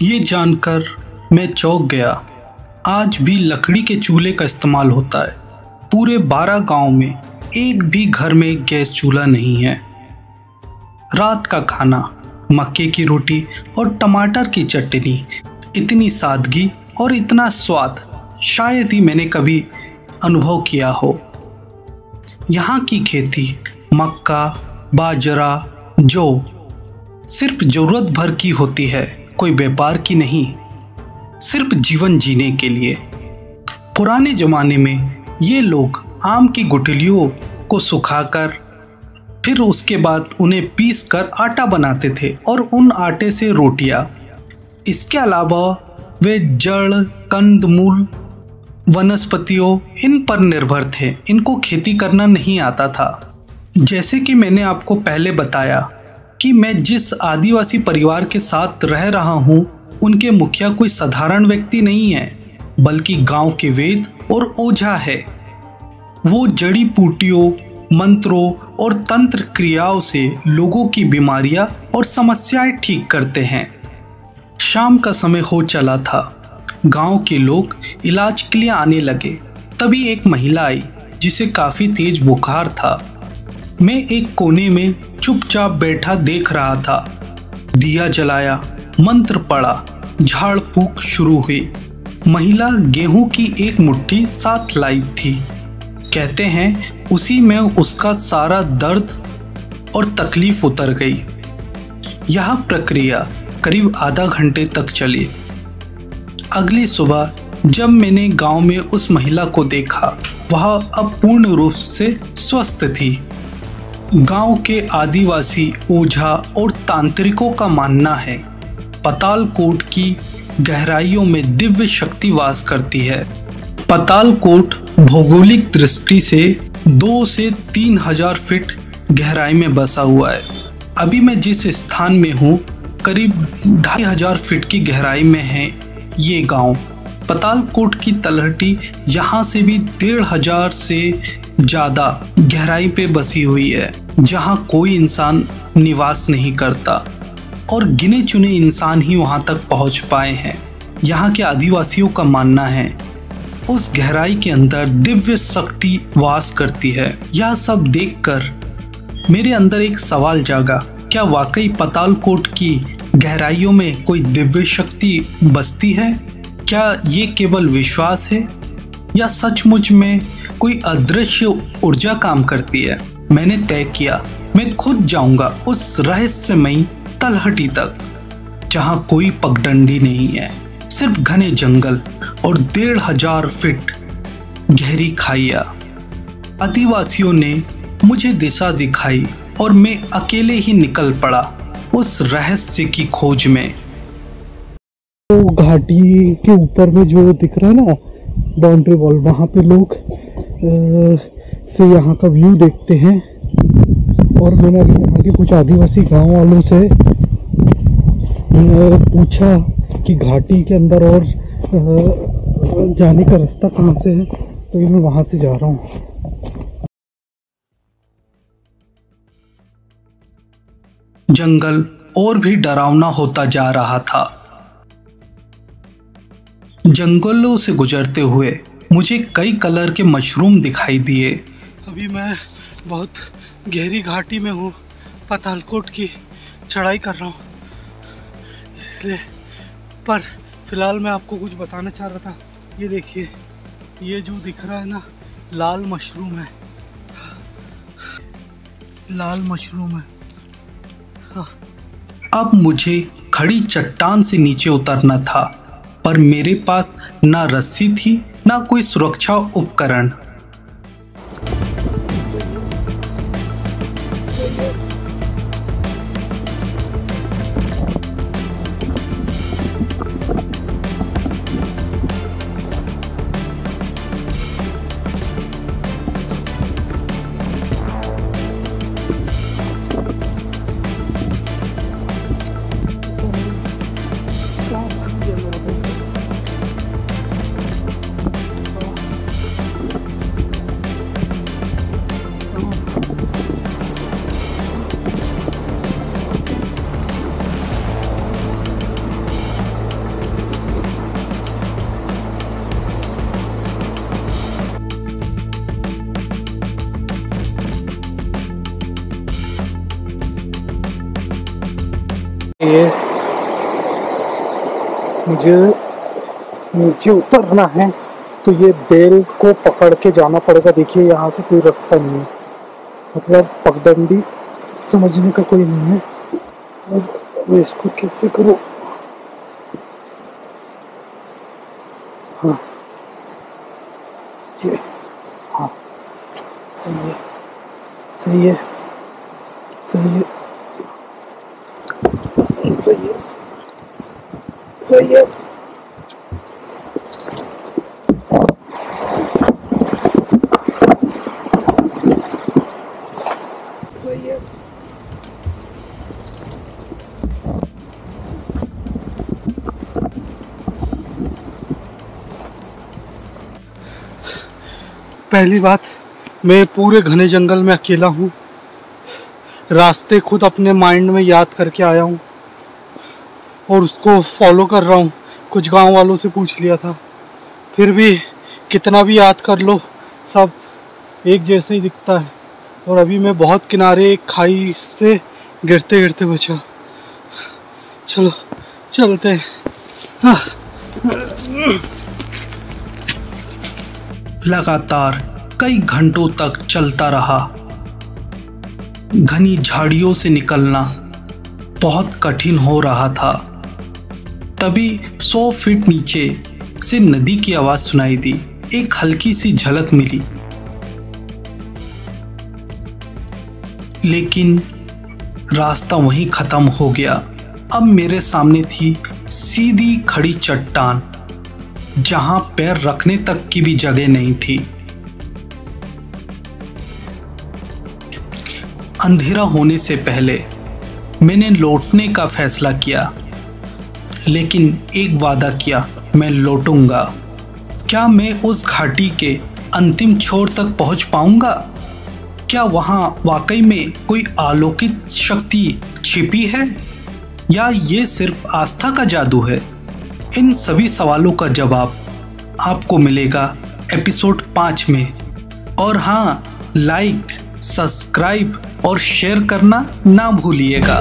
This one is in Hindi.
ये जानकर मैं चौंक गया। आज भी लकड़ी के चूल्हे का इस्तेमाल होता है। पूरे 12 गांव में एक भी घर में गैस चूल्हा नहीं है। रात का खाना, मक्के की रोटी और टमाटर की चटनी, इतनी सादगी और इतना स्वाद शायद ही मैंने कभी अनुभव किया हो। यहाँ की खेती मक्का, बाजरा, जौ सिर्फ जरूरत भर की होती है, कोई व्यापार की नहीं, सिर्फ जीवन जीने के लिए। पुराने जमाने में ये लोग आम की गुठलियों को सुखाकर फिर उसके बाद उन्हें पीस कर आटा बनाते थे और उन आटे से रोटियां। इसके अलावा वे जड़, कंदमूल, वनस्पतियों इन पर निर्भर थे। इनको खेती करना नहीं आता था। जैसे कि मैंने आपको पहले बताया कि मैं जिस आदिवासी परिवार के साथ रह रहा हूँ, उनके मुखिया कोई साधारण व्यक्ति नहीं है, बल्कि गांव के वेद और ओझा है। वो जड़ी बूटियों, मंत्रों और तंत्र क्रियाओं से लोगों की बीमारियां और समस्याएं ठीक करते हैं। शाम का समय हो चला था। गांव के लोग इलाज के लिए आने लगे। तभी एक महिला आई जिसे काफी तेज बुखार था। मैं एक कोने में चुपचाप बैठा देख रहा था। दिया जलाया, मंत्र पढ़ा, झाड़ फूक शुरू हुई। महिला गेहूं की एक मुट्ठी साथ लाई थी। कहते हैं उसी में उसका सारा दर्द और तकलीफ उतर गई। यह प्रक्रिया करीब आधा घंटे तक चली। अगली सुबह जब मैंने गांव में उस महिला को देखा, वह अब पूर्ण रूप से स्वस्थ थी। गांव के आदिवासी ओझा और तांत्रिकों का मानना है पातालकोट की गहराइयों में दिव्य शक्ति वास करती है। पातालकोट भौगोलिक दृष्टि से 2 से 3 हजार फीट गहराई में बसा हुआ है। अभी मैं जिस स्थान में हूँ, करीब 2500 फीट की गहराई में है ये गांव। पातालकोट की तलहटी यहाँ से भी 1500 से ज़्यादा गहराई पे बसी हुई है, जहाँ कोई इंसान निवास नहीं करता और गिने चुने इंसान ही वहाँ तक पहुँच पाए हैं। यहाँ के आदिवासियों का मानना है उस गहराई के अंदर दिव्य शक्ति वास करती है। यह सब देखकर मेरे अंदर एक सवाल जागा, क्या वाकई पातालकोट की गहराइयों में कोई दिव्य शक्ति बसती है? क्या ये केवल विश्वास है या सचमुच में कोई अदृश्य ऊर्जा काम करती है? मैंने तय किया मैं खुद जाऊंगा उस रहस्यमयी तलहटी तक, जहां कोई पगडंडी नहीं है, सिर्फ घने जंगल और 1500 फीट गहरी खाइयां। आदिवासियों ने मुझे दिशा दिखाई और मैं अकेले ही निकल पड़ा उस रहस्य की खोज में। तो घाटी के ऊपर में जो दिख रहा है ना बाउंड्री वॉल, वहाँ पे लोग से यहाँ का व्यू देखते हैं। और मैंने अभी यहाँ के कुछ आदिवासी गांव वालों से पूछा कि घाटी के अंदर और जाने का रास्ता कहाँ से है, तो मैं वहाँ से जा रहा हूँ। जंगल और भी डरावना होता जा रहा था। जंगलों से गुजरते हुए मुझे कई कलर के मशरूम दिखाई दिए। अभी मैं बहुत गहरी घाटी में हूँ, पातालकोट की चढ़ाई कर रहा हूँ, इसलिए पर फिलहाल मैं आपको कुछ बताना चाह रहा था। ये देखिए, ये जो दिख रहा है ना, लाल मशरूम है, लाल मशरूम है। हाँ। अब मुझे खड़ी चट्टान से नीचे उतरना था, पर मेरे पास ना रस्सी थी ना कोई सुरक्षा उपकरण। मुझे नीचे उतरना है तो ये बेल को पकड़ के जाना पड़ेगा। देखिए यहाँ से कोई रास्ता नहीं है, मतलब पगडंडी समझने का कोई नहीं है। अब मैं इसको कैसे करूँ? हाँ ये, हाँ सही है, सही है, सही है, सही है, सही है। पहली बात, मैं पूरे घने जंगल में अकेला हूँ। रास्ते खुद अपने माइंड में याद करके आया हूँ और उसको फॉलो कर रहा हूँ। कुछ गांव वालों से पूछ लिया था, फिर भी कितना भी याद कर लो सब एक जैसे ही दिखता है। और अभी मैं बहुत किनारे एक खाई से गिरते गिरते बचा। चलो चलते हैं। हाँ। लगातार कई घंटों तक चलता रहा। घनी झाड़ियों से निकलना बहुत कठिन हो रहा था। तभी 100 फीट नीचे से नदी की आवाज सुनाई दी। एक हल्की सी झलक मिली, लेकिन रास्ता वहीं खत्म हो गया। अब मेरे सामने थी सीधी खड़ी चट्टान, जहां पैर रखने तक की भी जगह नहीं थी। अंधेरा होने से पहले मैंने लौटने का फैसला किया, लेकिन एक वादा किया, मैं लौटूंगा। क्या मैं उस घाटी के अंतिम छोर तक पहुंच पाऊंगा? क्या वहां वाकई में कोई अलौकिक शक्ति छिपी है, या ये सिर्फ आस्था का जादू है? इन सभी सवालों का जवाब आपको मिलेगा एपिसोड 5 में। और हाँ, लाइक, सब्सक्राइब और शेयर करना ना भूलिएगा।